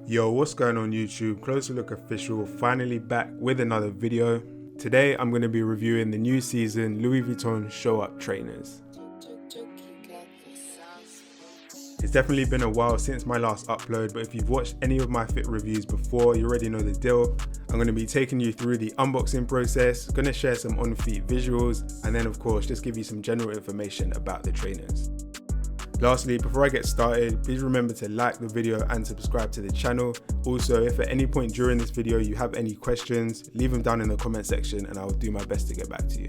Yo, what's going on YouTube? Closer Look Official, finally back with another video. Today I'm going to be reviewing the new season Louis Vuitton Show Up trainers. It's definitely been a while since my last upload, but if you've watched any of my fit reviews before, you already know the deal. I'm going to be taking you through the unboxing process, going to share some on-feet visuals, and then of course just give you some general information about the trainers. Lastly, before I get started, please remember to like the video and subscribe to the channel. Also, if at any point during this video you have any questions, leave them down in the comment section and I will do my best to get back to you.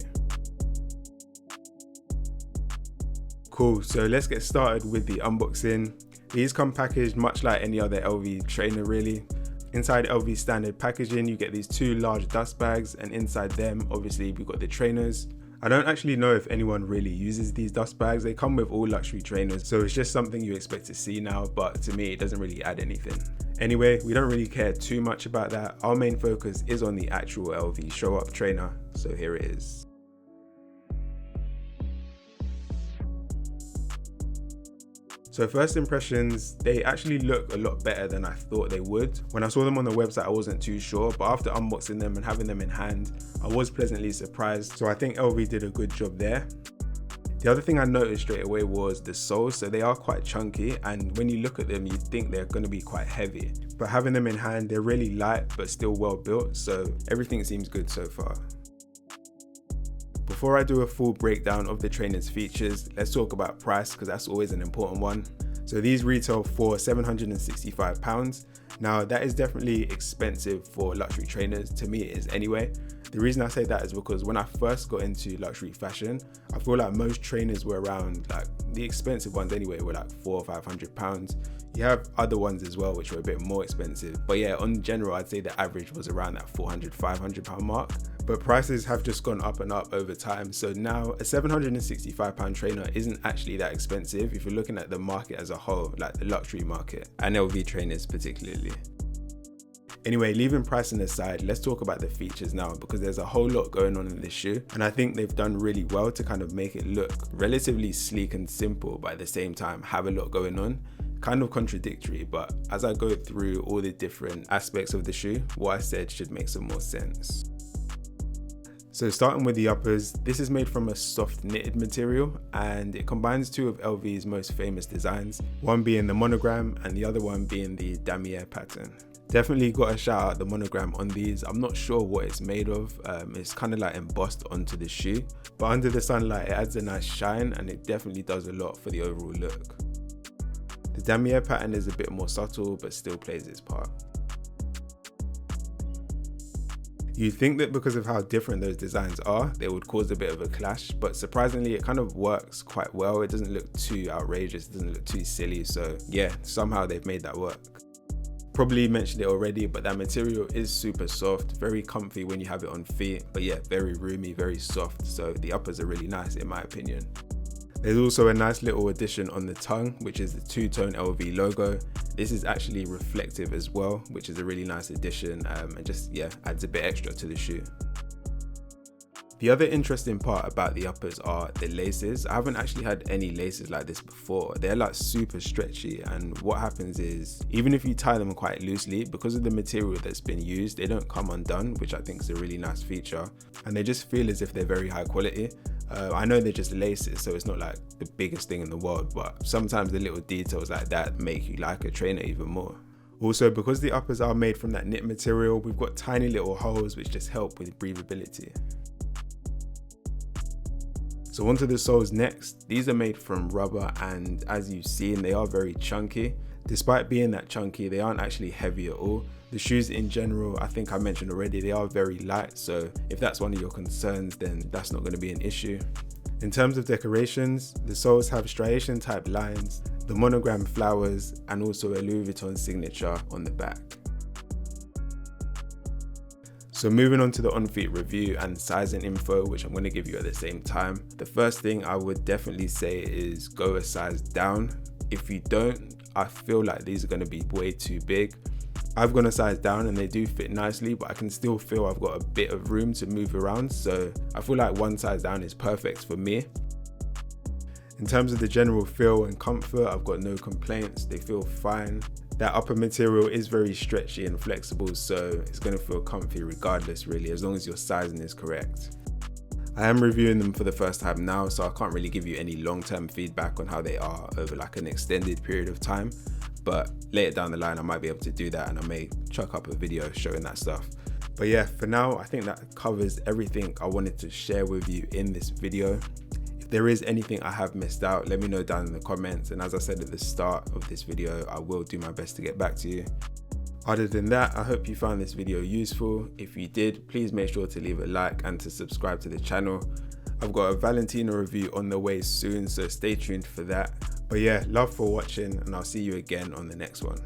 Cool, so let's get started with the unboxing. These come packaged much like any other LV trainer really. Inside LV standard packaging, you get these two large dust bags, and inside them, obviously, we've got the trainers. I don't actually know if anyone really uses these dust bags. They come with all luxury trainers, so it's just something you expect to see now, but to me, it doesn't really add anything. Anyway, we don't really care too much about that. Our main focus is on the actual LV Show Up trainer, so here it is. So first impressions, they actually look a lot better than I thought they would. When I saw them on the website, I wasn't too sure, but after unboxing them and having them in hand, I was pleasantly surprised. So I think LV did a good job there. The other thing I noticed straight away was the soles. So they are quite chunky, and when you look at them, you think they're going to be quite heavy. But having them in hand, they're really light, but still well built. So everything seems good so far. Before I do a full breakdown of the trainer's features, let's talk about price because that's always an important one. So these retail for £765. Now that is definitely expensive for luxury trainers. To me it is anyway. The reason I say that is because when I first got into luxury fashion, I feel like most trainers were around, like the expensive ones anyway, were like £400 or £500. You have other ones as well which were a bit more expensive, but yeah, on general I'd say the average was around that £400-500 mark. But prices have just gone up and up over time, so now a £765 trainer isn't actually that expensive if you're looking at the market as a whole, like the luxury market, and LV trainers particularly. Anyway, leaving pricing aside, let's talk about the features now because there's a whole lot going on in this shoe, and I think they've done really well to kind of make it look relatively sleek and simple, but at the same time have a lot going on. Kind of contradictory, but as I go through all the different aspects of the shoe, what I said should make some more sense. So starting with the uppers, this is made from a soft knitted material and it combines two of LV's most famous designs, one being the monogram and the other one being the damier pattern. Definitely got to shout out the monogram on these. I'm not sure what it's made of. It's kind of like embossed onto the shoe, but under the sunlight it adds a nice shine and it definitely does a lot for the overall look. The damier pattern is a bit more subtle but still plays its part. You'd think that because of how different those designs are, they would cause a bit of a clash, but surprisingly it kind of works quite well. It doesn't look too outrageous, it doesn't look too silly, so yeah, somehow they've made that work. Probably mentioned it already, but that material is super soft, very comfy when you have it on feet, but yeah, very roomy, very soft, so the uppers are really nice in my opinion. There's also a nice little addition on the tongue, which is the two-tone LV logo. This is actually reflective as well, which is a really nice addition and just, yeah, adds a bit extra to the shoe. The other interesting part about the uppers are the laces. I haven't actually had any laces like this before. They're like super stretchy, and what happens is even if you tie them quite loosely, because of the material that's been used, they don't come undone, which I think is a really nice feature, and they just feel as if they're very high quality. I know they're just laces, so it's not like the biggest thing in the world, but sometimes the little details like that make you like a trainer even more. Also, because the uppers are made from that knit material, we've got tiny little holes which just help with breathability. So onto the soles next. These are made from rubber, and as you've seen, they are very chunky. Despite being that chunky, they aren't actually heavy at all. The shoes in general, I think I mentioned already, they are very light, so if that's one of your concerns, then that's not going to be an issue. In terms of decorations, the soles have striation type lines, the Monogram Flowers, and also a Louis Vuitton signature on the back. So moving on to the on-feet review and sizing info, which I'm going to give you at the same time. The first thing I would definitely say is go a size down. If you don't, I feel like these are going to be way too big. I've gone a size down and they do fit nicely, but I can still feel I've got a bit of room to move around, so I feel like one size down is perfect for me. In terms of the general feel and comfort, I've got no complaints. They feel fine. That upper material is very stretchy and flexible, so it's going to feel comfy regardless really, as long as your sizing is correct. I am reviewing them for the first time now, so I can't really give you any long-term feedback on how they are over like an extended period of time, but later down the line I might be able to do that, and I may chuck up a video showing that stuff. But yeah, for now I think that covers everything I wanted to share with you in this video. If there is anything I have missed out, let me know down in the comments, and as I said at the start of this video, I will do my best to get back to you. Other than that, I hope you found this video useful. If you did, please make sure to leave a like and to subscribe to the channel. I've got a Valentino review on the way soon, so stay tuned for that. But yeah, love for watching, and I'll see you again on the next one.